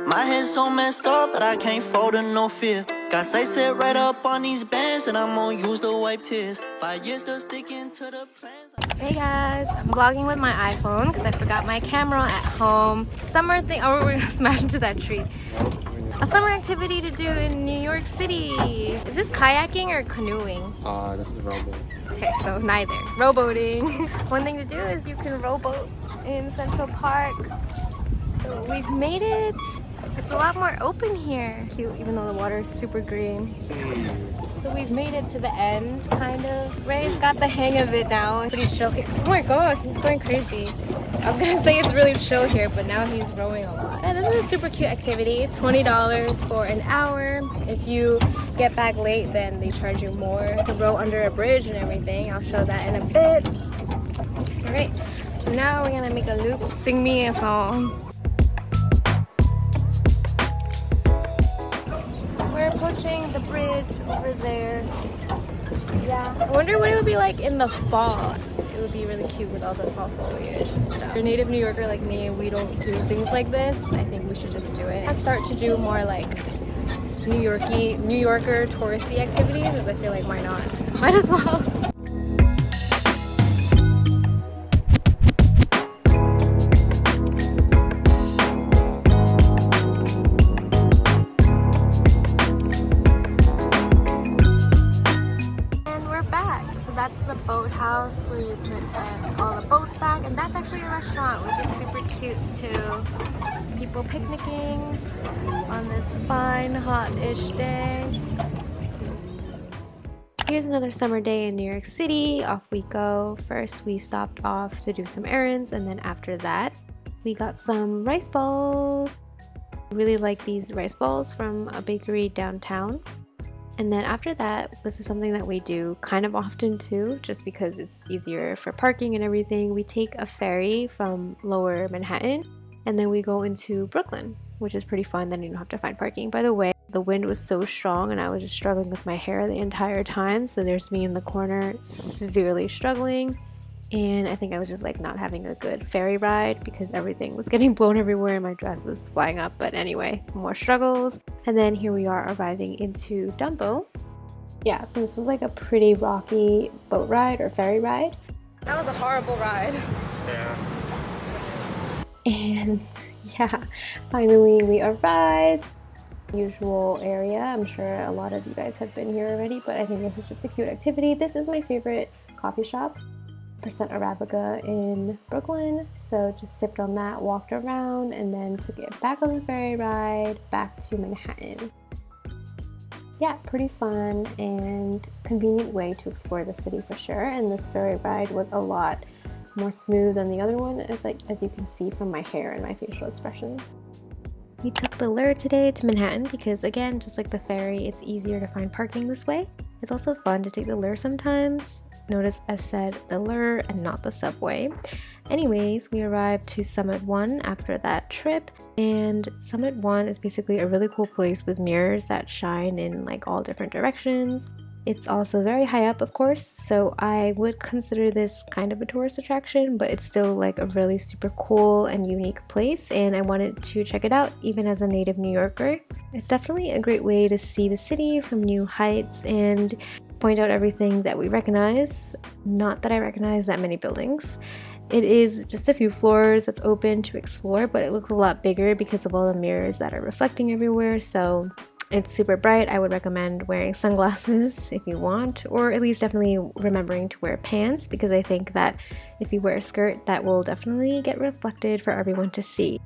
My head's so messed up, but I can't fold to no fear. Got sight set right up on these bands, and I'm gonna use the wipe tears. 5 years still sticking to the plans. Hey guys, I'm vlogging with my iPhone because I forgot my camera at home. Summer thing, oh, we're gonna smash into that tree. A summer activity to do in New York City. Is this kayaking or canoeing? This is rowboat. Okay, so neither. Rowboating. One thing to do is you can rowboat in Central Park. So we've made it. It's a lot more open here. Cute, even though the water is super green. So we've made it to the end, kind of. Ray's got the hang of it now. Pretty chill here. Oh my god, he's going crazy. I was gonna say it's really chill here, but now he's rowing a lot. Yeah, this is a super cute activity. $20 for an hour. If you get back late, then they charge you more to row under a bridge and everything. I'll show that in a bit. Alright, so now we're gonna make a loop. Sing me a song. We're approaching the bridge over there. Yeah, I wonder what it would be like in the fall. It would be really cute with all the fall foliage and stuff. If you're a native New Yorker like me and we don't do things like this, I think we should just do it. I'll start to do more like New Yorker touristy activities, as I feel like why not? Might as well. That's the boathouse where you put all the boats back, and that's actually a restaurant, which is super cute too. People picnicking on this fine, hot-ish day. Here's another summer day in New York City. Off we go. First, we stopped off to do some errands, and then after that, we got some rice balls. I really like these rice balls from a bakery downtown. And then after that, this is something that we do kind of often too, just because it's easier for parking and everything. We take a ferry from Lower Manhattan and then we go into Brooklyn, which is pretty fun. Then you don't have to find parking. By the way, the wind was so strong and I was just struggling with my hair the entire time. So there's me in the corner severely struggling. And I think I was just like not having a good ferry ride because everything was getting blown everywhere and my dress was flying up. But anyway, more struggles. And then here we are arriving into Dumbo. Yeah, so this was like a pretty rocky boat ride or ferry ride. That was a horrible ride. Yeah. And yeah, finally we arrived. Usual area. I'm sure a lot of you guys have been here already, but I think this is just a cute activity. This is my favorite coffee shop. Percent Arabica in Brooklyn, so just sipped on that, walked around, and then took it back on the ferry ride back to Manhattan. Yeah, pretty fun and convenient way to explore the city for sure. And this ferry ride was a lot more smooth than the other one, as you can see from my hair and my facial expressions. We took the lure today to Manhattan because, again, just like the ferry, it's easier to find parking this way. It's also fun to take the lure sometimes. Notice I said the lure and not the subway. Anyways, we arrived to Summit 1 after that trip, and Summit 1 is basically a really cool place with mirrors that shine in like all different directions. It's also very high up, of course, so I would consider this kind of a tourist attraction, but it's still like a really super cool and unique place, and I wanted to check it out even as a native New Yorker. It's definitely a great way to see the city from new heights and point out everything that we recognize. Not that I recognize that many buildings. It is just a few floors that's open to explore, but it looks a lot bigger because of all the mirrors that are reflecting everywhere, so it's super bright. I would recommend wearing sunglasses if you want, or at least definitely remembering to wear pants, because I think that if you wear a skirt, that will definitely get reflected for everyone to see.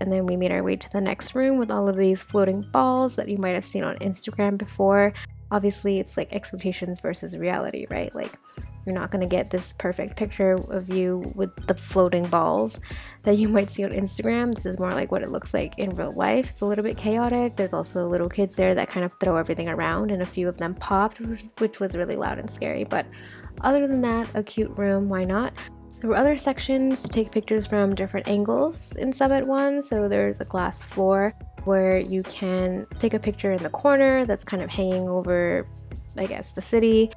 And then we made our way to the next room with all of these floating balls that you might have seen on Instagram before. Obviously, it's like expectations versus reality, right? Like, you're not going to get this perfect picture of you with the floating balls that you might see on Instagram. This is more like what it looks like in real life. It's a little bit chaotic. There's also little kids there that kind of throw everything around, and a few of them popped, which was really loud and scary. But other than that, a cute room, why not? There were other sections to take pictures from different angles in Summit 1. So there's a glass floor where you can take a picture in the corner that's kind of hanging over, I guess, the city.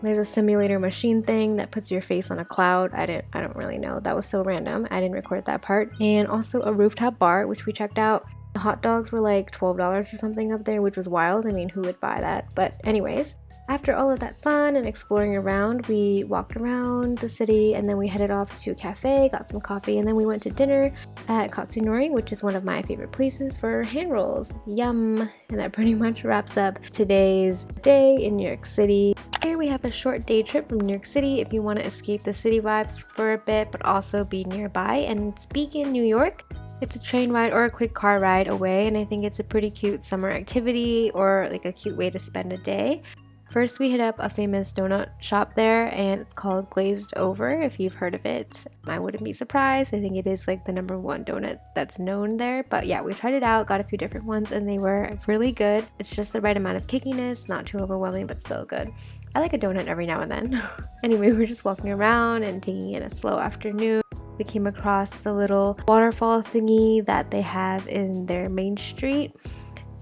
There's a simulator machine thing that puts your face on a cloud. I don't really know. That was so random. I didn't record that part. And also a rooftop bar, which we checked out. The hot dogs were like $12 or something up there, which was wild. I mean, who would buy that? But anyways, after all of that fun and exploring around, we walked around the city and then we headed off to a cafe, got some coffee, and then we went to dinner at Katsunori, which is one of my favorite places for hand rolls. Yum! And that pretty much wraps up today's day in New York City. Here we have a short day trip from New York City if you want to escape the city vibes for a bit, but also be nearby. And speaking New York, it's a train ride or a quick car ride away, and I think it's a pretty cute summer activity or like a cute way to spend a day. First, we hit up a famous donut shop there, and it's called Glazed Over, if you've heard of it. I wouldn't be surprised. I think it is like the #1 donut that's known there. But yeah, we tried it out, got a few different ones, and they were really good. It's just the right amount of kickiness, not too overwhelming, but still good. I like a donut every now and then. Anyway, we were just walking around and taking in a slow afternoon. We came across the little waterfall thingy that they have in their main street.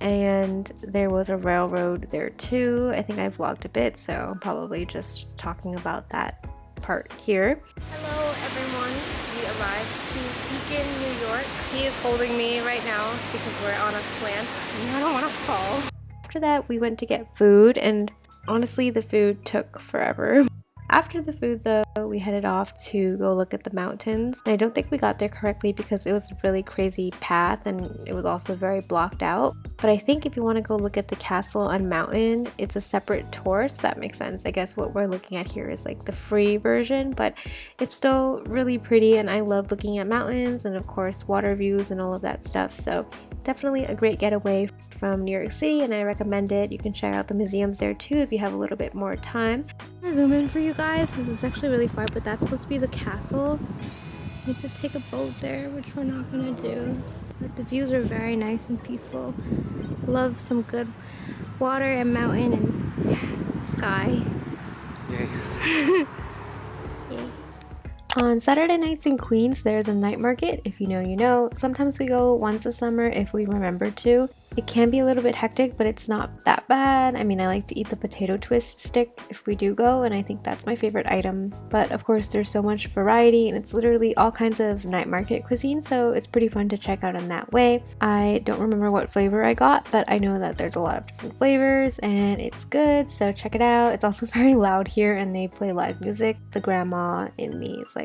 And there was a railroad there too. I think I vlogged a bit, so I'm probably just talking about that part here. Hello everyone, we arrived to Beacon, New York. He is holding me right now because we're on a slant and I don't want to fall. After that, we went to get food, and honestly, the food took forever. After the food though, we headed off to go look at the mountains. And I don't think we got there correctly because it was a really crazy path and it was also very blocked out. But I think if you want to go look at the castle and mountain, it's a separate tour, so that makes sense. I guess what we're looking at here is like the free version, but it's still really pretty and I love looking at mountains and of course water views and all of that stuff. So definitely a great getaway from New York City and I recommend it. You can check out the museums there too if you have a little bit more time. I'm gonna zoom in for you guys. This is actually really far, but that's supposed to be the castle. You have to take a boat there, which we're not gonna do. But the views are very nice and peaceful. Love some good water and mountain and sky. Yes. Yay. On Saturday nights in Queens, there's a night market. If you know, you know. Sometimes we go once a summer if we remember to. It can be a little bit hectic, but it's not that bad. I mean, I like to eat the potato twist stick if we do go, and I think that's my favorite item. But of course, there's so much variety, and it's literally all kinds of night market cuisine, so it's pretty fun to check out in that way. I don't remember what flavor I got, but I know that there's a lot of different flavors, and it's good, so check it out. It's also very loud here, and they play live music. The grandma in me is like,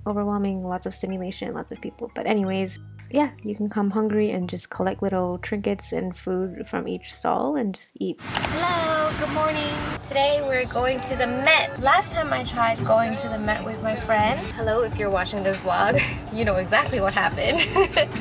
overwhelming, lots of stimulation, lots of people. But anyways, yeah, you can come hungry and just collect little trinkets and food from each stall and just eat. Hello, good morning. Today we're going to the Met. Last time I tried going to the Met with my friend. Hello, if you're watching this vlog, you know exactly what happened.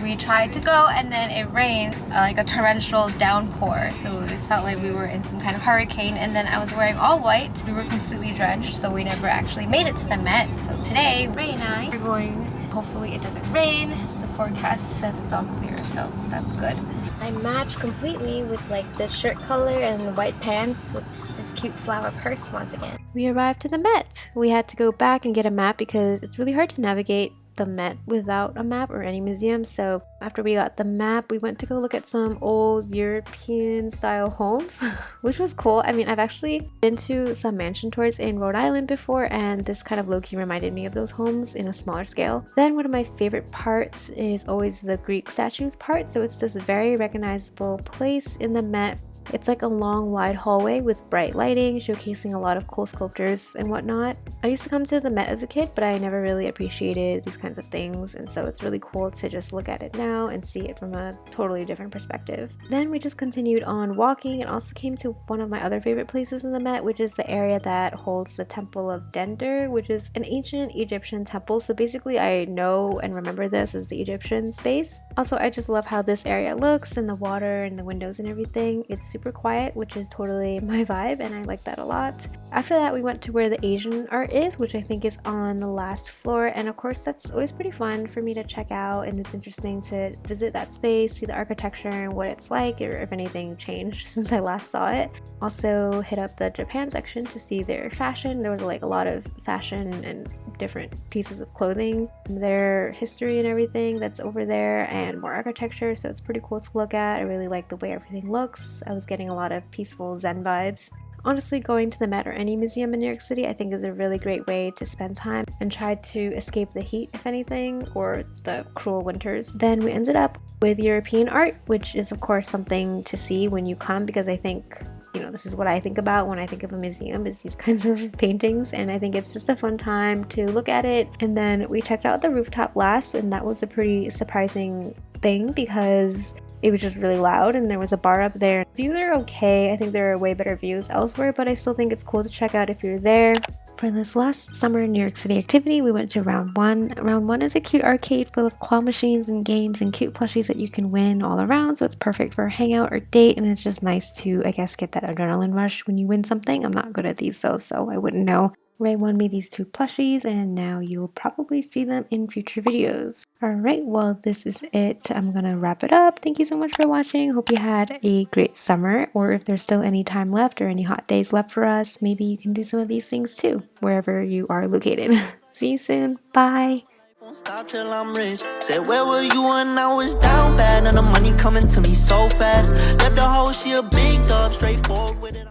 We tried to go and then it rained like a torrential downpour. So it felt like we were in some kind of hurricane, and then I was wearing all white. We were completely drenched, so we never actually made it to the Met. So today, Ray and I are going, hopefully it doesn't rain. The forecast says it's all clear, so that's good. I match completely with like the shirt color and the white pants with this cute flower purse once again. We arrived to the Met. We had to go back and get a map because it's really hard to navigate the Met without a map or any museum. So after we got the map, we went to go look at some old European style homes, which was cool. I mean, I've actually been to some mansion tours in Rhode Island before, and this kind of low-key reminded me of those homes in a smaller scale. Then one of my favorite parts is always the Greek statues part. So it's this very recognizable place in the Met. It's like a long, wide hallway with bright lighting, showcasing a lot of cool sculptures and whatnot. I used to come to the Met as a kid, but I never really appreciated these kinds of things, and so it's really cool to just look at it now and see it from a totally different perspective. Then we just continued on walking and also came to one of my other favorite places in the Met, which is the area that holds the Temple of Dender, which is an ancient Egyptian temple. So basically I know and remember this as the Egyptian space. Also, I just love how this area looks and the water and the windows and everything. It's super quiet, which is totally my vibe, and I like that a lot. After that, we went to where the Asian art is, which I think is on the last floor, and of course that's always pretty fun for me to check out, and it's interesting to visit that space, see the architecture and what it's like, or if anything changed since I last saw it. Also hit up the Japan section to see their fashion. There was like a lot of fashion and different pieces of clothing, their history and everything that's over there, and more architecture, so it's pretty cool to look at. I really like the way everything looks. I was getting a lot of peaceful Zen vibes. Honestly, going to the Met or any museum in New York City I think is a really great way to spend time and try to escape the heat, if anything, or the cruel winters. Then we ended up with European art, which is of course something to see when you come, because I think, you know, this is what I think about when I think of a museum, is these kinds of paintings, and I think it's just a fun time to look at it. And then we checked out the rooftop last, and that was a pretty surprising thing because it was just really loud and there was a bar up there. Views are okay. I think there are way better views elsewhere, but I still think it's cool to check out if you're there. For this last summer New York City activity, we went to Round 1. Round 1 is a cute arcade full of claw machines and games and cute plushies that you can win all around, so it's perfect for a hangout or date, and it's just nice to, I guess, get that adrenaline rush when you win something. I'm not good at these though, so I wouldn't know. Ray won me these 2 plushies, and now you'll probably see them in future videos. Alright, well this is it. I'm gonna wrap it up. Thank you so much for watching. Hope you had a great summer, or if there's still any time left or any hot days left for us, maybe you can do some of these things too, wherever you are located. See you soon. Bye. Won't stop till I'm rich. Said, where were you when I was down bad? And the money coming to me so fast. Left the hoe, she a big dub, straightforward with it.